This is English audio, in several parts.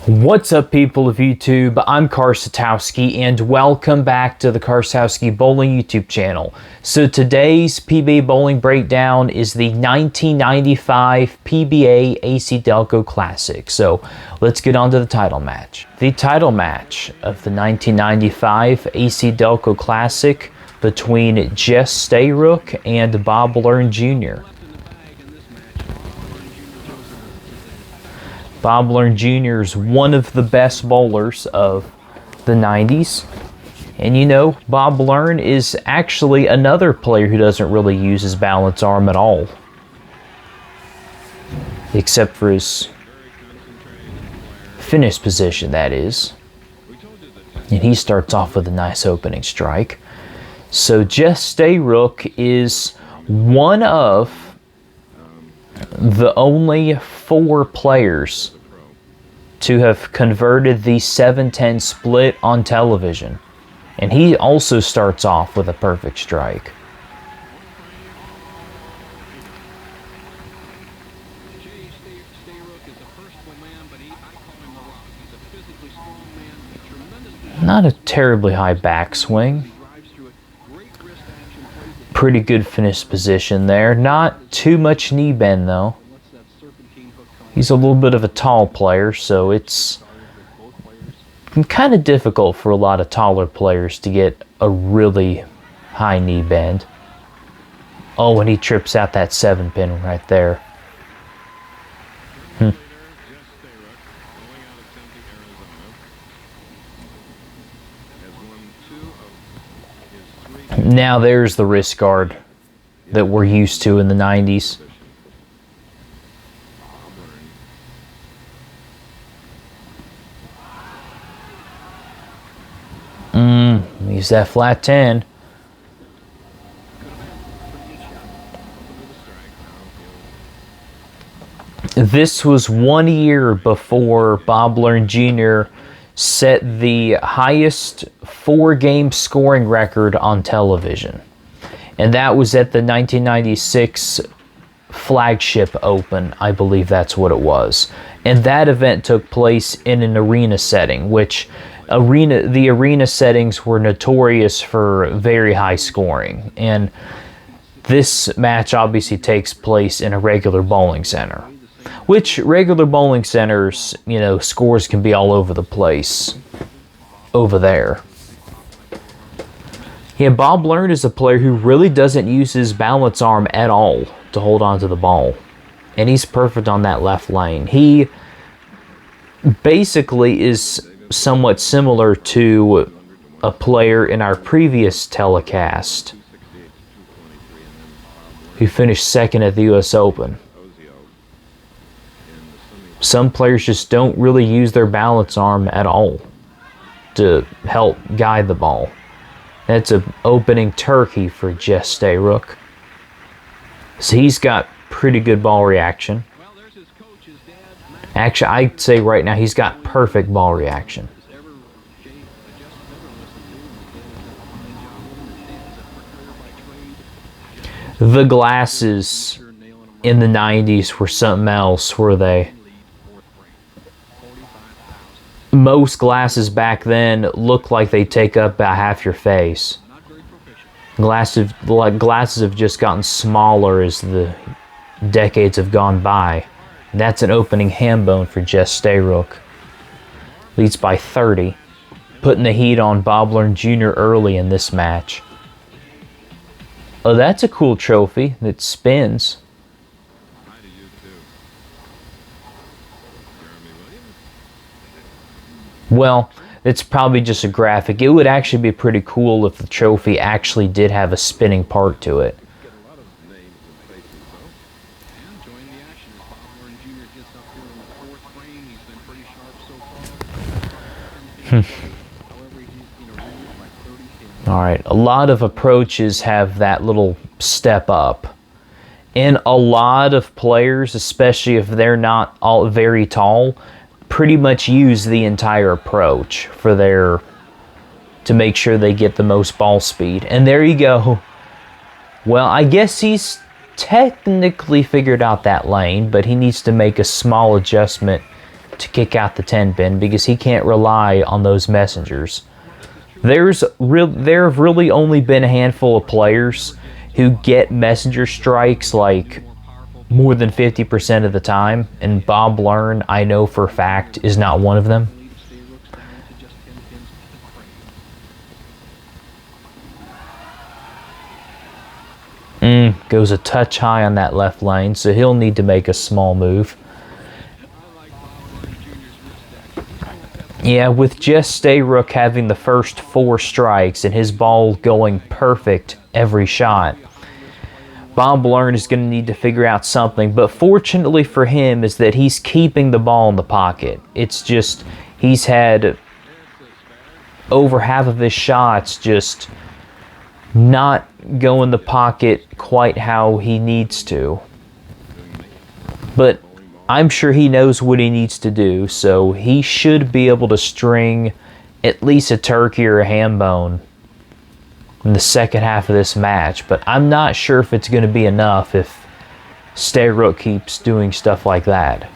What's up, people of YouTube? I'm Karsatowski and welcome back to the Karsatowski Bowling YouTube channel. So today's PBA bowling breakdown is the 1995 PBA AC Delco Classic. So let's get on to the title match. The title match of the 1995 AC Delco Classic between Jess Stayrook and Bob Learn Jr. Bob Learn Jr. is one of the best bowlers of the 90s. And you know, Bob Learn is actually another player who doesn't really use his balance arm at all. Except for his finish position, that is. And he starts off with a nice opening strike. So Jess Stayrook is one of the only 4 players to have converted the 7-10 split on television. And he also starts off with a perfect strike. Not a terribly high backswing. Pretty good finish position there. Not too much knee bend though. He's a little bit of a tall player, so it's kind of difficult for a lot of taller players to get a really high knee bend. Oh, and he trips out that 7-pin right there. Now there's the wrist guard that we're used to in the 90s. Use that flat 10. This was 1 year before Bob Learn Jr. set the highest 4-game scoring record on television. And that was at the 1996 Flagship Open, I believe that's what it was. And that event took place in an arena setting, which the arena settings were notorious for very high scoring. And this match obviously takes place in a regular bowling center. Which regular bowling centers, you know, scores can be all over the place over there. Yeah, Bob Learn is a player who really doesn't use his balance arm at all to hold on to the ball. And he's perfect on that left lane. He basically is somewhat similar to a player in our previous telecast who finished second at the US Open. Some players just don't really use their balance arm at all to help guide the ball. That's an opening turkey for Jess Stayrook. So he's got pretty good ball reaction. Actually, I'd say right now he's got perfect ball reaction. The glasses in the 90s were something else, were they? Most glasses back then look like they take up about half your face. Glasses have just gotten smaller as the decades have gone by. That's an opening ham bone for Jess Stayrook. Leads by 30. Putting the heat on Bob Learn Jr. early in this match. Oh, that's a cool trophy that spins. Well, it's probably just a graphic. It would actually be pretty cool if the trophy actually did have a spinning part to it. Alright, a lot of approaches have that little step up. And a lot of players, especially if they're not all very tall, pretty much use the entire approach for to make sure they get the most ball speed. And there you go. Well, I guess he's technically figured out that lane, but he needs to make a small adjustment to kick out the 10 pin because he can't rely on those messengers. There have really only been a handful of players who get messenger strikes like more than 50% of the time, and Bob Learn, I know for a fact, is not one of them. Goes a touch high on that left lane, so he'll need to make a small move. Yeah, with just Stay Rook having the first 4 strikes and his ball going perfect every shot, Bob Learn is going to need to figure out something. But fortunately for him is that he's keeping the ball in the pocket. It's just he's had over half of his shots just not go in the pocket quite how he needs to. But I'm sure he knows what he needs to do, so he should be able to string at least a turkey or a ham bone in the second half of this match. But I'm not sure if it's going to be enough if Stay Rook keeps doing stuff like that.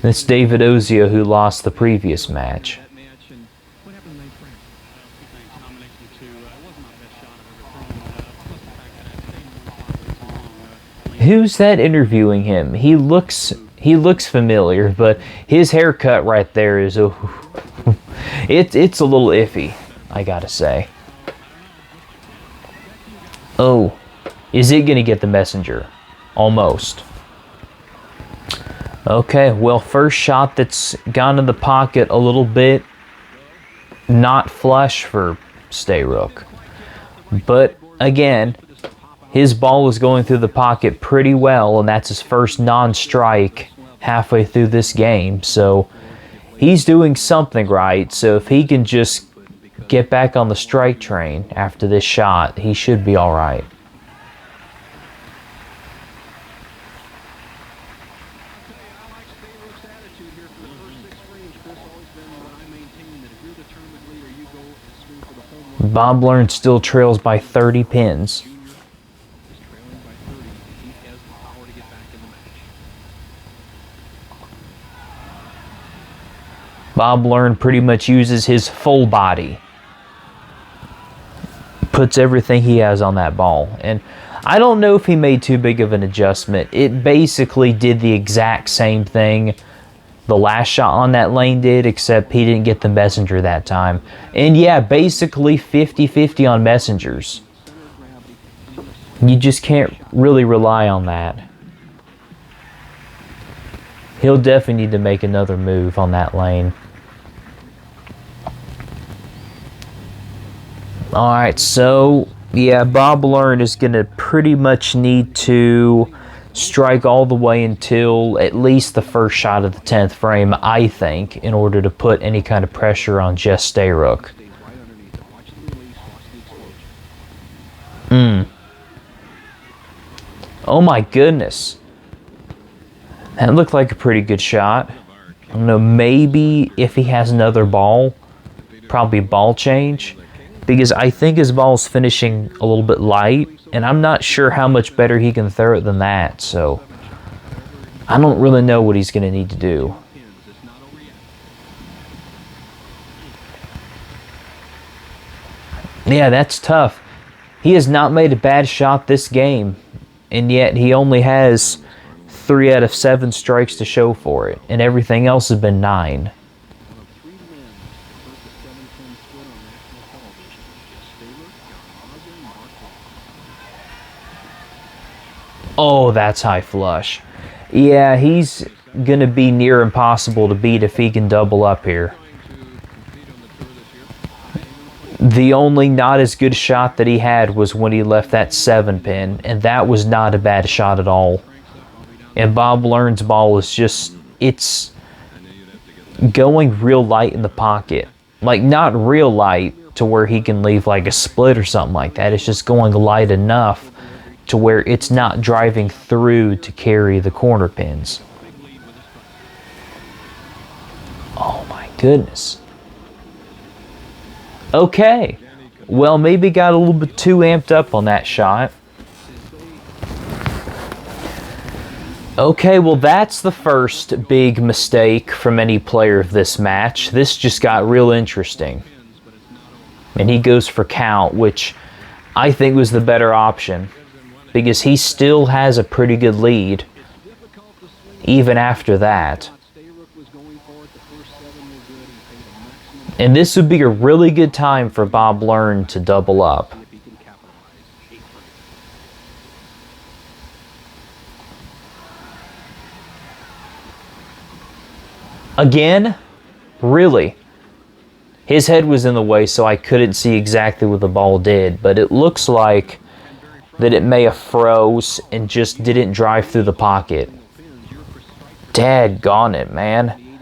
It's David Ozio who lost the previous match. Who's that interviewing him? He looks familiar, but his haircut right there is it's a little iffy, I gotta say. Oh, is it gonna get the messenger? Almost. Okay, well, first shot that's gone in the pocket a little bit. Not flush for Stay Rook. But again, his ball is going through the pocket pretty well, and that's his first non-strike halfway through this game. So he's doing something right. So if he can just get back on the strike train after this shot, he should be all right. Bob Learn still trails by 30 pins. Bob Learn pretty much uses his full body. Puts everything he has on that ball. And I don't know if he made too big of an adjustment. It basically did the exact same thing the last shot on that lane did, except he didn't get the messenger that time. And yeah, basically 50-50 on messengers. You just can't really rely on that. He'll definitely need to make another move on that lane. Alright, so yeah, Bob Learn is going to pretty much need to strike all the way until at least the first shot of the 10th frame, I think, in order to put any kind of pressure on just Stay Rook. Oh my goodness. That looked like a pretty good shot. I don't know, maybe if he has another ball, probably ball change, because I think his ball's finishing a little bit light, and I'm not sure how much better he can throw it than that, so I don't really know what he's going to need to do. Yeah, that's tough. He has not made a bad shot this game, and yet he only has 3 out of 7 strikes to show for it, and everything else has been 9. Oh, that's high flush. Yeah, he's going to be near impossible to beat if he can double up here. The only not as good shot that he had was when he left that 7 pin, and that was not a bad shot at all. And Bob Learn's ball is just, it's going real light in the pocket. Like, not real light to where he can leave like a split or something like that. It's just going light enough to where it's not driving through to carry the corner pins. Oh my goodness. Okay. Well, maybe got a little bit too amped up on that shot. Okay, well that's the first big mistake from any player of this match. This just got real interesting. And he goes for count, which I think was the better option, because he still has a pretty good lead even after that. And this would be a really good time for Bob Learn to double up. Again? Really? His head was in the way, so I couldn't see exactly what the ball did, but it looks like that it may have froze and just didn't drive through the pocket. Daggone it, man.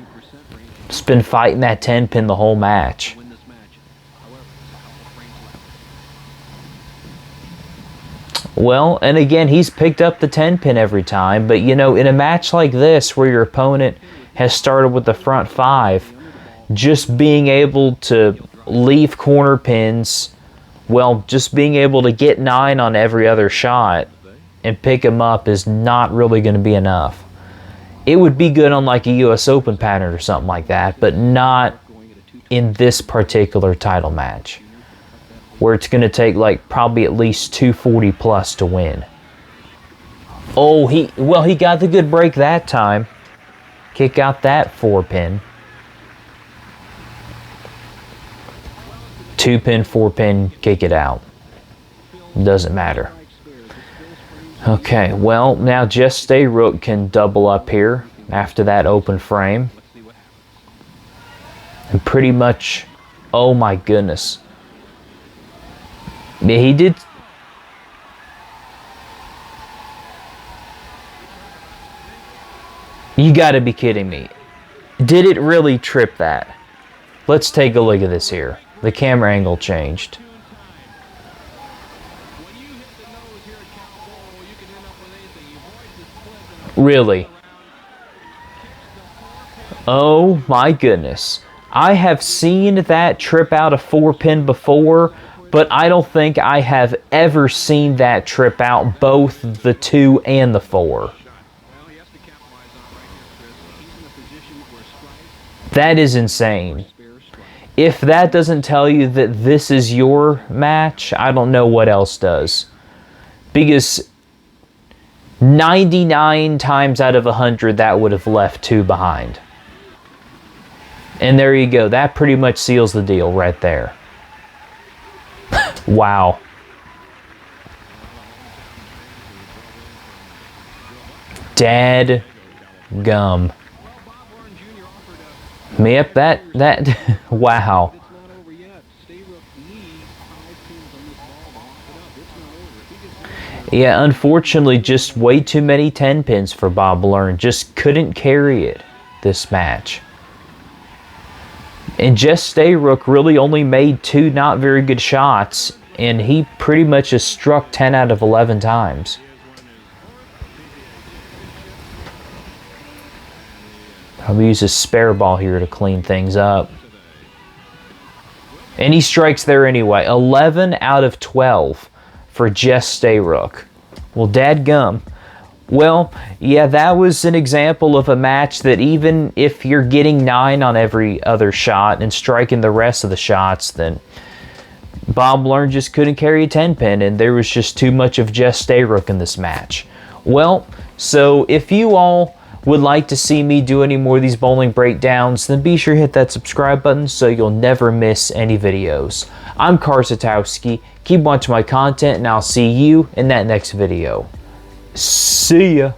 Just been fighting that 10 pin the whole match. Well, and again, he's picked up the 10 pin every time, but you know, in a match like this where your opponent has started with the front 5, just being able to leave corner pins, well, just being able to get 9 on every other shot and pick them up is not really going to be enough. It would be good on like a US Open pattern or something like that, but not in this particular title match, where it's going to take like probably at least 240 plus to win. Oh, he got the good break that time. Kick out that 4 pin. 2 pin, 4 pin, kick it out. Doesn't matter. Okay, well, now Just Stay Rook can double up here after that open frame. And pretty much, oh my goodness. Yeah, he did. You gotta be kidding me. Did it really trip that? Let's take a look at this here. The camera angle changed. Really? Oh my goodness. I have seen that trip out a 4 pin before, but I don't think I have ever seen that trip out both the 2 and the 4. That is insane. If that doesn't tell you that this is your match, I don't know what else does. Because 99 times out of 100, that would have left 2 behind. And there you go. That pretty much seals the deal right there. Wow. Dad gum. Yep, that, wow. Yeah, unfortunately, just way too many 10 pins for Bob Learn. Just couldn't carry it this match. And Just Stay Rook really only made 2 not very good shots, and he pretty much has struck 10 out of 11 times. I'll use a spare ball here to clean things up. And he strikes there anyway. 11 out of 12 for Just Stay Rook. Well, dadgum. Well, yeah, that was an example of a match that even if you're getting 9 on every other shot and striking the rest of the shots, then Bob Learn just couldn't carry a 10 pin, and there was just too much of Just Stay Rook in this match. Well, so if you all would like to see me do any more of these bowling breakdowns, then be sure to hit that subscribe button so you'll never miss any videos. I'm Karsatowski. Keep watching my content, and I'll see you in that next video. See ya.